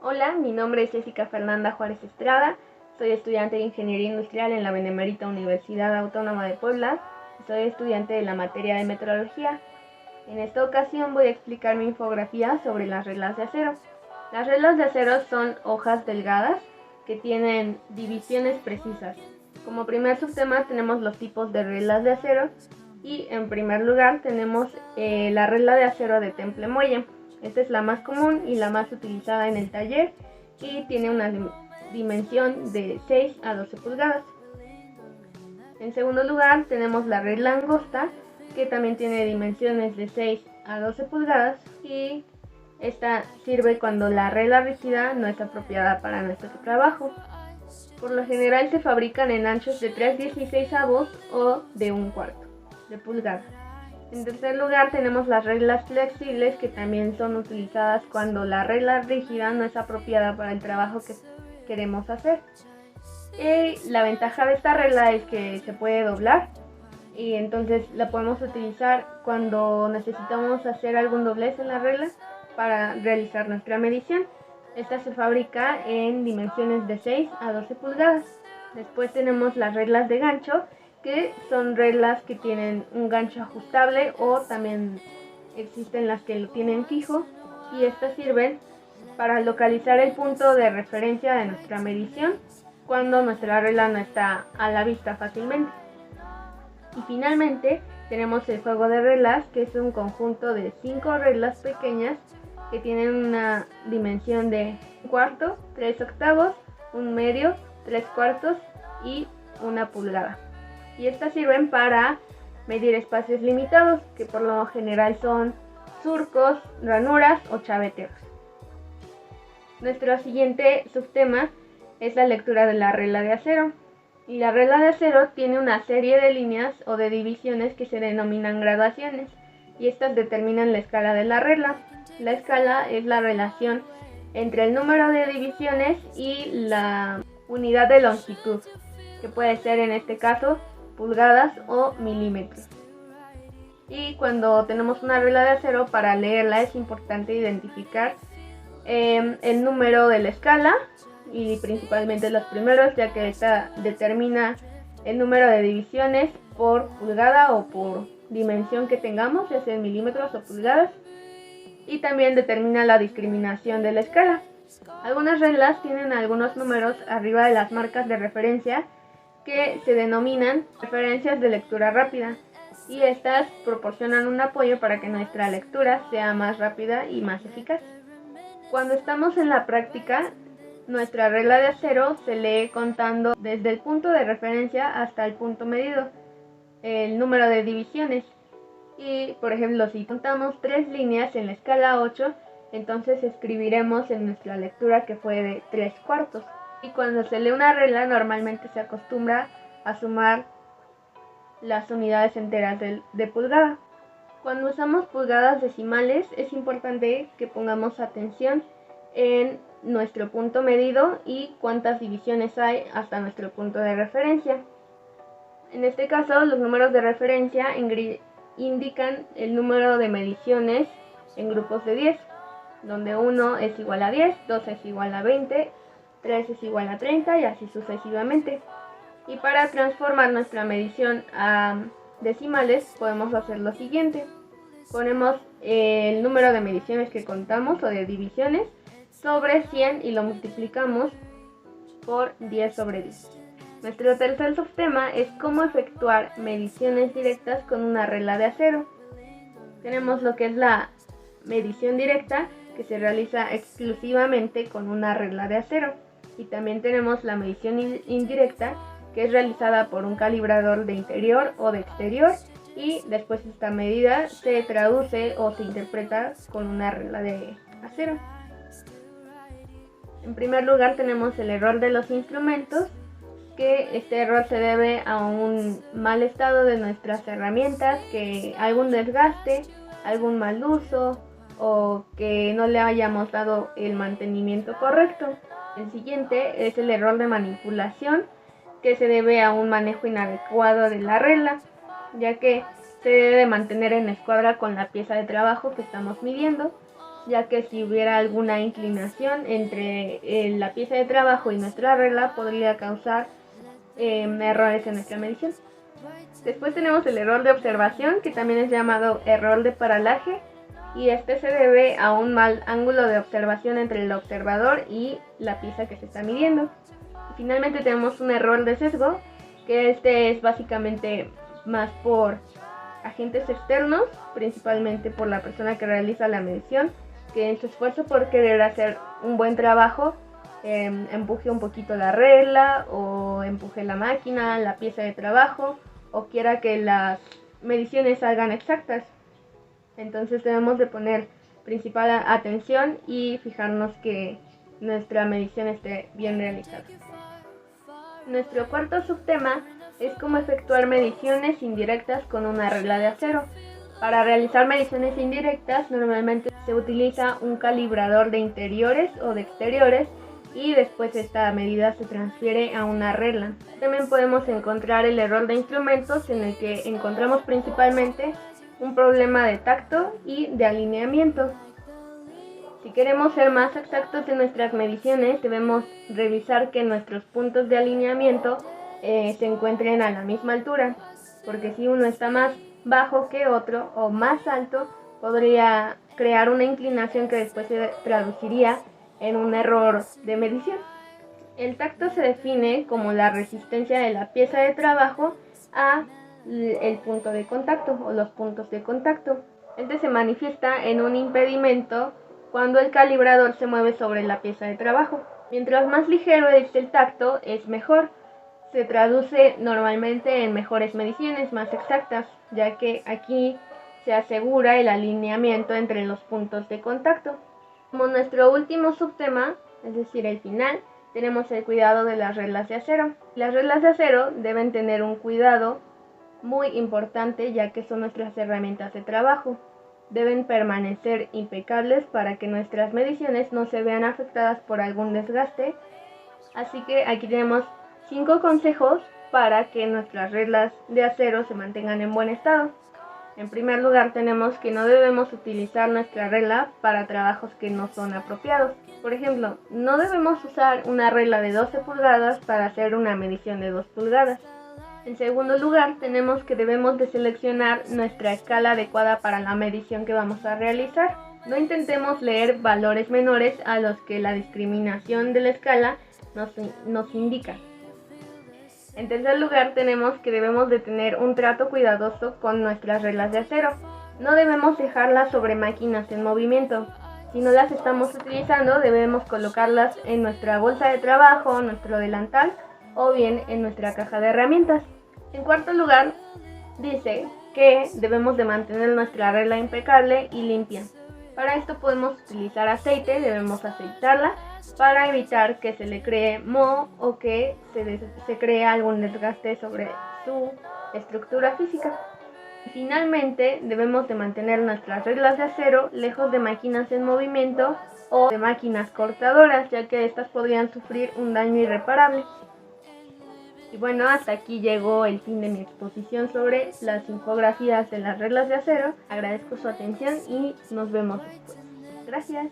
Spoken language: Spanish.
Hola, mi nombre es Jessica Fernanda Juárez Estrada, soy estudiante de Ingeniería Industrial en la Benemérita Universidad Autónoma de Puebla y soy estudiante de la materia de Metrología. En esta ocasión voy a explicar mi infografía sobre las reglas de acero. Las reglas de acero son hojas delgadas que tienen divisiones precisas. Como primer subtema tenemos los tipos de reglas de acero y en primer lugar tenemos la regla de acero de temple muelle. Esta es la más común y la más utilizada en el taller y tiene una dimensión de 6 a 12 pulgadas. En segundo lugar tenemos la regla angosta, que también tiene dimensiones de 6 a 12 pulgadas y esta sirve cuando la regla rígida no es apropiada para nuestro trabajo. Por lo general se fabrican en anchos de 3/16 o de 1/4 de pulgada. En tercer lugar tenemos las reglas flexibles, que también son utilizadas cuando la regla rígida no es apropiada para el trabajo que queremos hacer. La ventaja de esta regla es que se puede doblar y entonces la podemos utilizar cuando necesitamos hacer algún doblez en la regla para realizar nuestra medición. Esta se fabrica en dimensiones de 6 a 12 pulgadas. Después tenemos las reglas de gancho, que son reglas que tienen un gancho ajustable o también existen las que lo tienen fijo, y estas sirven para localizar el punto de referencia de nuestra medición cuando nuestra regla no está a la vista fácilmente. Y finalmente tenemos el juego de reglas, que es un conjunto de 5 reglas pequeñas que tienen una dimensión de 1/4, 3/8, 1/2, 3/4 y 1 pulgada. Y estas sirven para medir espacios limitados, que por lo general son surcos, ranuras o chaveteros. Nuestro siguiente subtema es la lectura de la regla de acero. Y la regla de acero tiene una serie de líneas o de divisiones que se denominan graduaciones, y estas determinan la escala de la regla. La escala es la relación entre el número de divisiones y la unidad de longitud, que puede ser en este caso pulgadas o milímetros. Y cuando tenemos una regla de acero, para leerla es importante identificar el número de la escala y principalmente los primeros, ya que esta determina el número de divisiones por pulgada o por dimensión que tengamos, ya sea en milímetros o pulgadas, y también determina la discriminación de la escala. Algunas reglas tienen algunos números arriba de las marcas de referencia que se denominan referencias de lectura rápida, y estas proporcionan un apoyo para que nuestra lectura sea más rápida y más eficaz. Cuando estamos en la práctica, nuestra regla de acero se lee contando desde el punto de referencia hasta el punto medido, el número de divisiones. Y por ejemplo, si contamos 3 líneas en la escala 8, entonces escribiremos en nuestra lectura que fue de 3/4. Y cuando se lee una regla, normalmente se acostumbra a sumar las unidades enteras de pulgada. Cuando usamos pulgadas decimales, es importante que pongamos atención en nuestro punto medido y cuántas divisiones hay hasta nuestro punto de referencia. En este caso, los números de referencia indican el número de mediciones en grupos de 10, donde 1 es igual a 10, 2 es igual a 20, 3 es igual a 30 y así sucesivamente. Y para transformar nuestra medición a decimales podemos hacer lo siguiente. Ponemos el número de mediciones que contamos o de divisiones sobre 100 y lo multiplicamos por 10 sobre 10. Nuestro tercer subtema es cómo efectuar mediciones directas con una regla de acero. Tenemos lo que es la medición directa, que se realiza exclusivamente con una regla de acero, y también tenemos la medición indirecta, que es realizada por un calibrador de interior o de exterior, y después esta medida se traduce o se interpreta con una regla de acero. En primer lugar tenemos el error de los instrumentos, que este error se debe a un mal estado de nuestras herramientas, que algún desgaste, algún mal uso o que no le hayamos dado el mantenimiento correcto. El siguiente es el error de manipulación, que se debe a un manejo inadecuado de la regla, ya que se debe mantener en escuadra con la pieza de trabajo que estamos midiendo. ya que si hubiera alguna inclinación entre la pieza de trabajo y nuestra regla podría causar errores en nuestra medición. Después tenemos el error de observación, que también es llamado error de paralaje, y este se debe a un mal ángulo de observación entre el observador y la pieza que se está midiendo. Finalmente tenemos un error de sesgo, que este es básicamente más por agentes externos, principalmente por la persona que realiza la medición, que en su esfuerzo por querer hacer un buen trabajo empuje un poquito la regla o empuje la máquina, la pieza de trabajo, o quiera que las mediciones salgan exactas. Entonces debemos de poner principal atención y fijarnos que nuestra medición esté bien realizada. Nuestro cuarto subtema es cómo efectuar mediciones indirectas con una regla de acero. Para realizar mediciones indirectas normalmente se utiliza un calibrador de interiores o de exteriores y después esta medida se transfiere a una regla. También podemos encontrar el error de instrumentos, en el que encontramos principalmente un problema de tacto y de alineamiento. Si queremos ser más exactos en nuestras mediciones, debemos revisar que nuestros puntos de alineamiento se encuentren a la misma altura, porque si uno está más bajo que otro o más alto, podría crear una inclinación que después se traduciría en un error de medición. El tacto se define como la resistencia de la pieza de trabajo a el punto de contacto o los puntos de contacto. Este se manifiesta en un impedimento cuando el calibrador se mueve sobre la pieza de trabajo. Mientras más ligero es el tacto, es mejor. Se traduce normalmente en mejores mediciones más exactas, ya que aquí se asegura el alineamiento entre los puntos de contacto. Como nuestro último subtema, es decir, el final, tenemos el cuidado de las reglas de acero. Las reglas de acero deben tener un cuidado muy importante, ya que son nuestras herramientas de trabajo. Deben permanecer impecables para que nuestras mediciones no se vean afectadas por algún desgaste. Así que aquí tenemos 5 consejos para que nuestras reglas de acero se mantengan en buen estado. En primer lugar, tenemos que no debemos utilizar nuestra regla para trabajos que no son apropiados. Por ejemplo, no debemos usar una regla de 12 pulgadas para hacer una medición de 2 pulgadas. En segundo lugar, debemos de seleccionar nuestra escala adecuada para la medición que vamos a realizar. No intentemos leer valores menores a los que la discriminación de la escala nos indica. En tercer lugar, debemos de tener un trato cuidadoso con nuestras reglas de acero. No debemos dejarlas sobre máquinas en movimiento. Si no las estamos utilizando, debemos colocarlas en nuestra bolsa de trabajo, nuestro delantal o bien en nuestra caja de herramientas. En cuarto lugar, dice que debemos de mantener nuestra regla impecable y limpia. Para esto podemos utilizar aceite, debemos aceitarla para evitar que se le cree moho o que se cree algún desgaste sobre su estructura física. Finalmente, debemos de mantener nuestras reglas de acero lejos de máquinas en movimiento o de máquinas cortadoras, ya que estas podrían sufrir un daño irreparable. Y bueno, hasta aquí llegó el fin de mi exposición sobre las infografías de las reglas de acero. Agradezco su atención y nos vemos después. Gracias.